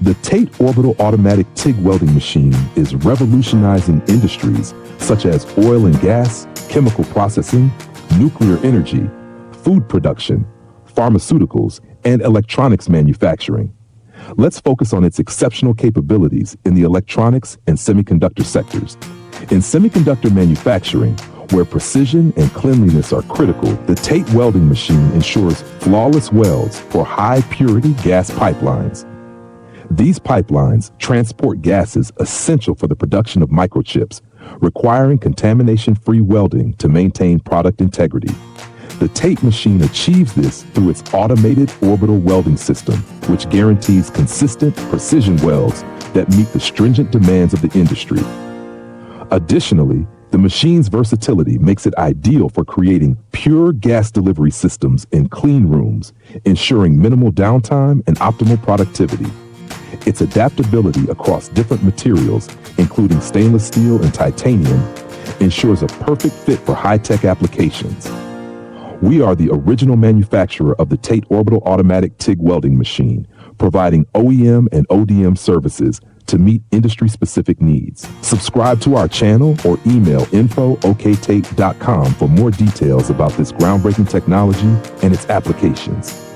The TATE Orbital Automatic TIG Welding Machine is revolutionizing industries such as oil and gas, chemical processing, nuclear energy, food production, pharmaceuticals, and electronics manufacturing. Let's focus on its exceptional capabilities in the electronics and semiconductor sectors. In semiconductor manufacturing, where precision and cleanliness are critical, the TATE welding machine ensures flawless welds for high-purity gas pipelines. These pipelines transport gases essential for the production of microchips, requiring contamination-free welding to maintain product integrity. The TATE machine achieves this through its automated orbital welding system, which guarantees consistent precision welds that meet the stringent demands of the industry. Additionally, the machine's versatility makes it ideal for creating pure gas delivery systems in clean rooms, ensuring minimal downtime and optimal productivity. Its adaptability across different materials, including stainless steel and titanium, ensures a perfect fit for high-tech applications. We are the original manufacturer of the TATE Orbital Automatic TIG Welding Machine, providing OEM and ODM services to meet industry-specific needs. Subscribe to our channel or email info@oktate.com for more details about this groundbreaking technology and its applications.